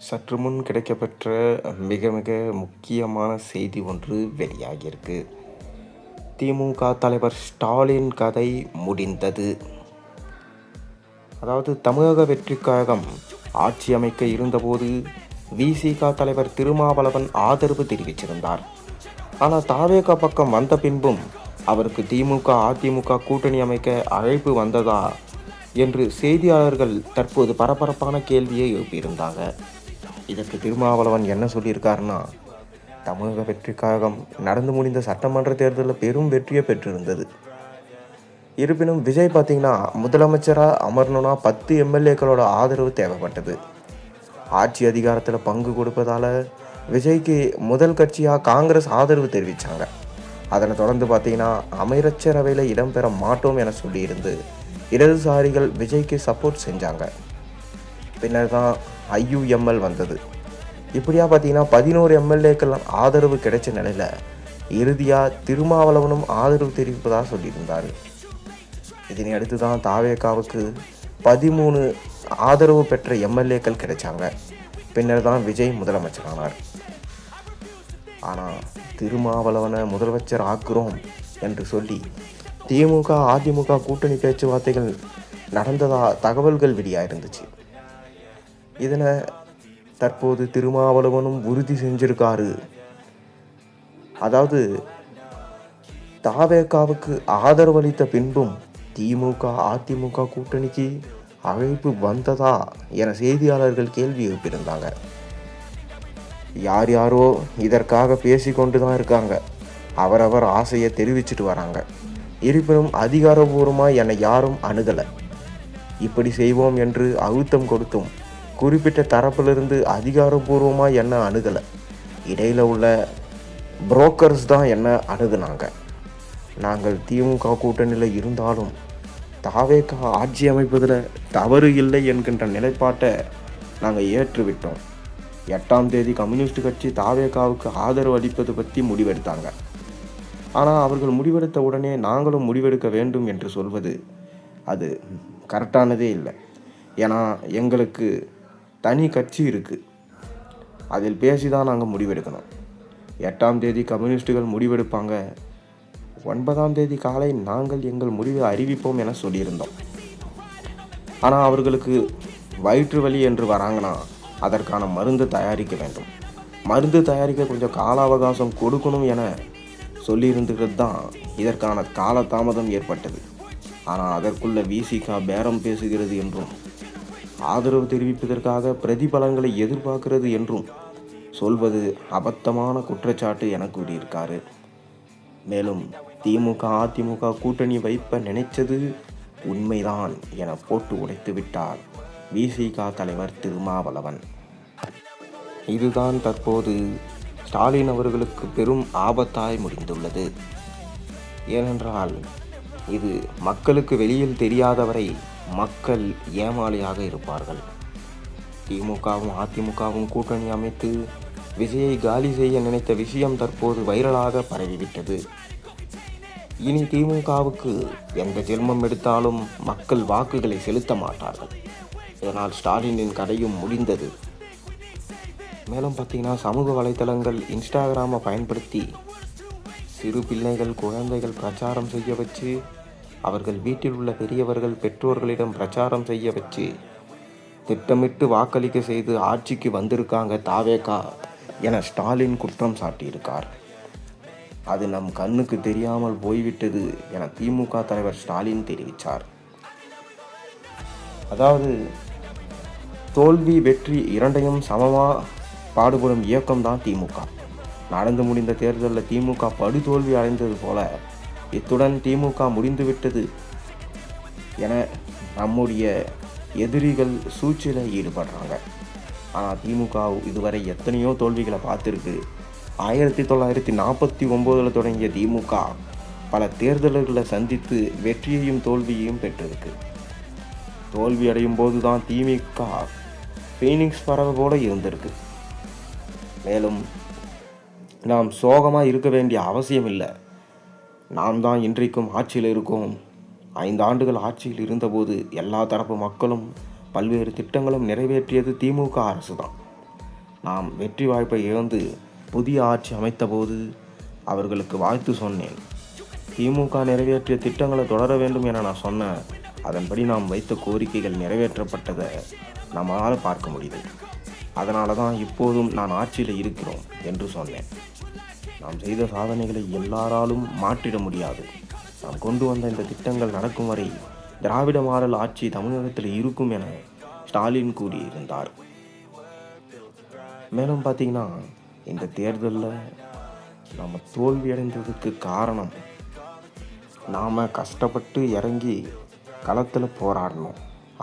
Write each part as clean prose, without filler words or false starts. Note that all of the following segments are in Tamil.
சற்று முன் கிடைக்கப்பெற்ற மிக மிக முக்கியமான செய்தி ஒன்று வெளியாகியிருக்கு. திமுக தலைவர் ஸ்டாலின் கதை முடிந்தது. அதாவது தமிழக வெற்றிக் கழகம் ஆட்சி அமைக்க இருந்தபோது விசிக தலைவர் திருமாவளவன் ஆதரவு தெரிவிச்சிருந்தார். ஆனால் தாவேகா பக்கம் வந்த பின்பும் அவருக்கு திமுக அதிமுக கூட்டணி அமைக்க அழைப்பு வந்ததா என்று செய்தியாளர்கள் தற்போது பரபரப்பான கேள்வியை எழுப்பியிருந்தாங்க. இதற்கு திருமாவளவன் என்ன சொல்லியிருக்காருன்னா, தமிழக வெற்றிக் கழகம் நடந்து முடிந்த சட்டமன்ற தேர்தலில் பெரும் வெற்றியை பெற்றிருந்தது. இருப்பினும் விஜய் பார்த்தீங்கன்னா முதலமைச்சராக அமரணும்னா 10 எம்எல்ஏக்களோட ஆதரவு தேவைப்பட்டது. ஆட்சி அதிகாரத்தில் பங்கு கொடுப்பதால் விஜய்க்கு முதல் கட்சியாக காங்கிரஸ் ஆதரவு தெரிவித்தாங்க. அதனை தொடர்ந்து பார்த்தீங்கன்னா அமைச்சரவையில் இடம்பெற மாட்டோம் என சொல்லியிருந்து இடதுசாரிகள் விஜய்க்கு சப்போர்ட் செஞ்சாங்க. பின்னர் தான் ஐயுஎம்எல் வந்தது. இப்படியா பார்த்தீங்கன்னா 11 எம்எல்ஏக்கள் ஆதரவு கிடைச்ச நிலையில் இறுதியாக திருமாவளவனும் ஆதரவு தெரிவிப்பதாக சொல்லியிருந்தார். இதனை அடுத்து தான் தாவேகாவுக்கு 13 ஆதரவு பெற்ற எம்எல்ஏக்கள் கிடைச்சாங்க. பின்னர் தான் விஜய் முதலமைச்சரானார். ஆனால் திருமாவளவனை முதலமைச்சர் ஆக்குறோம் என்று சொல்லி திமுக அதிமுக கூட்டணி பேச்சுவார்த்தைகள் நடந்ததா தகவல்கள் வெளியாயிருந்துச்சு. இதனை தற்போது திருமாவளவனும் உறுதி செஞ்சிருக்காரு. அதாவது தாவேகாவுக்கு ஆதரவளித்த பின்பும் திமுக அதிமுக கூட்டணிக்கு அழைப்பு வந்ததா என செய்தியாளர்கள் கேள்வி எழுப்பியிருந்தாங்க. யார் யாரோ இதற்காக பேசி கொண்டு தான் இருக்காங்க. அவரவர் ஆசையை தெரிவிச்சிட்டு வராங்க. இருப்பினும் அதிகாரபூர்வமாக என்னை யாரும் அணுகலை. இப்படி செய்வோம் என்று அழுத்தம் கொடுத்தும் குறிப்பிட்ட தரப்பிலிருந்து அதிகாரபூர்வமாக என்ன அணுகலை. இடையில் உள்ள புரோக்கர்ஸ் தான் என்ன அணுகுனாங்க. நாங்கள் திமுக கூட்டணியில் இருந்தாலும் தாவேகா ஆட்சி அமைப்பதில் தவறு இல்லை என்கின்ற நிலைப்பாட்டை நாங்கள் ஏற்றுவிட்டோம். 8ஆம் தேதி கம்யூனிஸ்ட் கட்சி தாவேகாவுக்கு ஆதரவு அளிப்பது பற்றி முடிவெடுத்தாங்க. ஆனால் அவர்கள் முடிவெடுத்த உடனே நாங்களும் முடிவெடுக்க வேண்டும் என்று சொல்வது அது கரெக்டானதே இல்லை. ஏன்னா எங்களுக்கு தனி கட்சி இருக்குது. அதில் பேசி தான் நாங்கள் முடிவெடுக்கணும். 8ஆம் தேதி கம்யூனிஸ்டுகள் முடிவெடுப்பாங்க. 9ஆம் தேதி காலை நாங்கள் எங்கள் முடிவை அறிவிப்போம் என சொல்லியிருந்தோம். ஆனால் அவர்களுக்கு வயிற்று வலி என்று வராங்கன்னா அதற்கான மருந்து தயாரிக்க வேண்டும். மருந்து தயாரிக்க கொஞ்சம் கால அவகாசம் கொடுக்கணும் என சொல்லியிருந்துகிறது தான் இதற்கான காலதாமதம் ஏற்பட்டது. ஆனால் அதற்குள்ள விசிக பேரம் பேசுகிறது என்றும் ஆதரவு தெரிவிப்பதற்காக பிரதிபலன்களை எதிர்பார்க்கிறது என்றும் சொல்வது அபத்தமான குற்றச்சாட்டு என கூறியிருக்காரு. மேலும் திமுக அதிமுக கூட்டணி வைப்ப நினைச்சது உண்மைதான் என போட்டு உடைத்து விட்டார் விசிக தலைவர் திருமாவளவன். இதுதான் தற்போது ஸ்டாலின் அவர்களுக்கு பெரும் ஆபத்தாய் முடிந்துள்ளது. ஏனென்றால் இது மக்களுக்கு வெளியில் தெரியாதவரை மக்கள் ஏமாளியாக இருப்பார்கள். திமுகவும் அதிமுகவும் கூட்டணி அமைத்து விஜயை காலி செய்ய நினைத்த விஷயம் தற்போது வைரலாக பரவிவிட்டது. இனி திமுகவுக்கு எந்த ஜென்மம் எடுத்தாலும் மக்கள் வாக்குகளை செலுத்த மாட்டார்கள். இதனால் ஸ்டாலினின் கதையும் முடிந்தது. மேலும் பார்த்தீங்கன்னா சமூக வலைத்தளங்கள் இன்ஸ்டாகிராமை பயன்படுத்தி சிறு பிள்ளைகள் குழந்தைகள் பிரச்சாரம் செய்ய வச்சு, அவர்கள் வீட்டில் உள்ள பெரியவர்கள் பெற்றோர்களிடம் பிரச்சாரம் செய்ய வச்சு திட்டமிட்டு வாக்களிக்க செய்து ஆட்சிக்கு வந்திருக்காங்க தாவேகா என ஸ்டாலின் குற்றம் சாட்டியிருக்கார். அது நம் கண்ணுக்கு தெரியாமல் போய்விட்டது என திமுக தலைவர் ஸ்டாலின் தெரிவித்தார். அதாவது தோல்வி வெற்றி இரண்டையும் சமமாக பாடுபடும் இயக்கம்தான் திமுக. நடந்து முடிந்த தேர்தலில் திமுக படுதோல்வி அடைந்தது போல இத்துடன் திமுக முடிந்துவிட்டது என நம்முடைய எதிரிகள் சூழ்ச்சியில் ஈடுபடுறாங்க. ஆனால் திமுக இதுவரை எத்தனையோ தோல்விகளை பார்த்துருக்கு. 1949 தொடங்கிய திமுக பல தேர்தல்களை சந்தித்து வெற்றியையும் தோல்வியையும் பெற்றிருக்கு. தோல்வி அடையும் போது தான் திமுக ஃபீனிக்ஸ் பறவை போல இருந்திருக்கு. மேலும் நாம் சோகமாக இருக்க வேண்டிய அவசியம் இல்லை. நாம் தான் இன்றைக்கும் ஆட்சியில் இருக்கோம். 5 ஆண்டுகள் ஆட்சியில் இருந்தபோது எல்லா தரப்பு மக்களும் பல்வேறு திட்டங்களும் நிறைவேற்றியது திமுக அரசு தான். நாம் வெற்றி வாய்ப்பை இழந்து புதிய ஆட்சி அமைத்தபோது அவர்களுக்கு வாழ்த்து சொன்னேன். திமுக நிறைவேற்றிய திட்டங்களை தொடர வேண்டும் என நான் சொன்னேன். அதன்படி நாம் வைத்த கோரிக்கைகள் நிறைவேற்றப்பட்டதை நம்மளால் பார்க்க முடியுது. அதனால தான் இப்போதும் நான் ஆட்சியில் இருக்கிறோம் என்று சொன்னேன். நாம் செய்த சாதனைகளை எல்லாராலும் மாற்றிட முடியாது. நாம் கொண்டு வந்த இந்த திட்டங்கள் நடக்கும் வரை திராவிட மாடல் ஆட்சி தமிழகத்தில் இருக்கும் என ஸ்டாலின் கூறியிருந்தார். மேலும் பார்த்தீங்கன்னா, இந்த தேர்தலில் நம்ம தோல்வியடைந்ததுக்கு காரணம் நாம் கஷ்டப்பட்டு இறங்கி களத்தில் போராடணும்.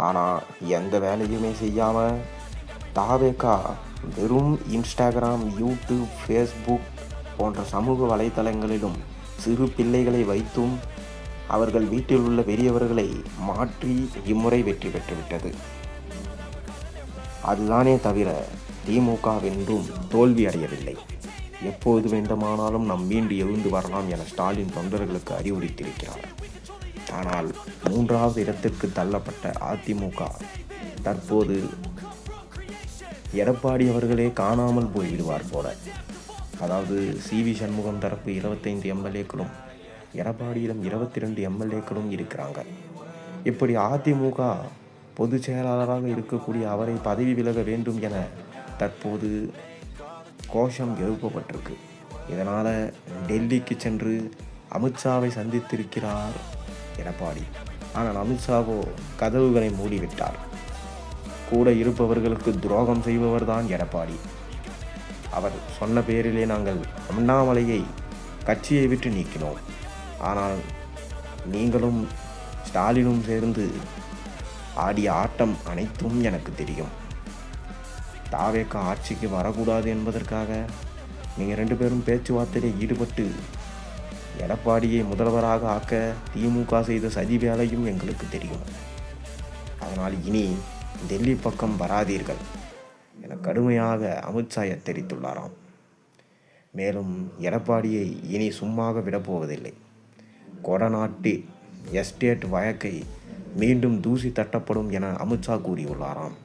ஆனால் எந்த வேலையுமே செய்யாமல் தாவேகா வெறும் இன்ஸ்டாகிராம், யூடியூப், ஃபேஸ்புக் போன்ற சமூக வலைத்தளங்களிலும் சிறு பிள்ளைகளை வைத்தும் அவர்கள் வீட்டில் உள்ள பெரியவர்களை மாற்றி இம்முறை வெற்றி பெற்றுவிட்டது. அதுதானே தவிர திமுக வென்றும் தோல்வி அடையவில்லை. எப்போது வேண்டுமானாலும் நாம் மீண்டு எழுந்து வரலாம் என ஸ்டாலின் தொண்டர்களுக்கு அறிவுறுத்தியிருக்கிறார். ஆனால் 3வது இடத்திற்கு தள்ளப்பட்ட அதிமுக தற்போது எடப்பாடி அவர்களே காணாமல் போய்விடுவார் போல. அதாவது CV சண்முகம் தரப்பு 25 எம்எல்ஏக்களும் எடப்பாடியிடம் 22 எம்எல்ஏக்களும் இருக்கிறாங்க. இப்படி அதிமுக பொதுச் செயலாளராக இருக்கக்கூடிய அவரை பதவி விலக வேண்டும் என தற்போது கோஷம் எழுப்பப்பட்டிருக்கு. இதனால் டெல்லிக்கு சென்று அமித்ஷாவை சந்தித்திருக்கிறார் எடப்பாடி. ஆனால் அமித்ஷாவோ கதவுகளை மூடிவிட்டார். கூட இருப்பவர்களுக்கு துரோகம் செய்பவர் தான் எடப்பாடி. அவர் சொன்ன பேரிலே நாங்கள் அண்ணாமலையை கட்சியை விட்டு நீக்கினோம். ஆனால் நீங்களும் ஸ்டாலினும் சேர்ந்து ஆடிய ஆட்டம் அனைத்தும் எனக்கு தெரியும். தாவேகா ஆட்சிக்கு வரக்கூடாது என்பதற்காக நீங்கள் 2 பேரும் பேச்சுவார்த்தையில் ஈடுபட்டு எடப்பாடியை முதல்வராக ஆக்க திமுக செய்த சதி வேலையும் எங்களுக்கு தெரியும். அதனால் இனி டெல்லி பக்கம் வராதீர்கள் என கடுமையாக அமித்ஷா எச்சரித்துள்ளாராம். மேலும் எடப்பாடியை இனி சும்மாக விடப்போவதில்லை. கொடநாட்டு எஸ்டேட் வழக்கை மீண்டும் தூசி தட்டப்படும் என அமித்ஷா கூறியுள்ளாராம்.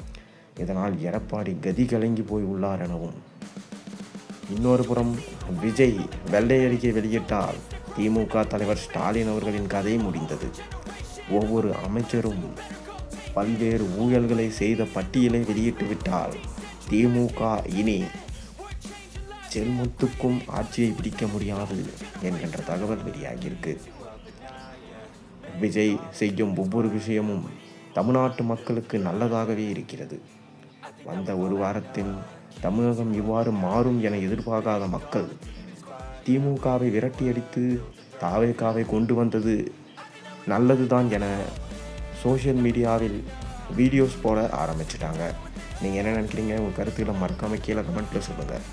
இதனால் எடப்பாடி கதி கலங்கி போய் உள்ளார் எனவும், இன்னொரு புறம் விஜய் வெள்ளை அறிக்கை வெளியிட்டால் திமுக தலைவர் ஸ்டாலின் அவர்களின் கதை முடிந்தது. ஒவ்வொரு அமைச்சரும் பல்வேறு ஊழல்களை செய்த பட்டியலை வெளியிட்டு விட்டால் திமுக இனி செல்முத்துக்கும் ஆட்சியை பிடிக்க முடியாது என்கின்ற தகவல் வெளியாகியிருக்கு. விஜய் செய்யும் ஒவ்வொரு விஷயமும் தமிழ்நாட்டு மக்களுக்கு நல்லதாகவே இருக்கிறது. வந்த ஒரு வாரத்தில் தமிழகம் இவ்வாறு மாறும் என எதிர்பார்க்காத மக்கள் திமுகவை விரட்டியடித்து தாவேகாவை கொண்டு வந்தது நல்லதுதான் என சோஷியல் மீடியாவில் வீடியோஸ் போட ஆரம்பிச்சிட்டாங்க. நீங்கள் என்ன நினைக்கிறீங்க? உங்கள் கருத்துக்களை மறக்காமல் கீழே கமெண்ட்டில் சொல்லுங்கள்.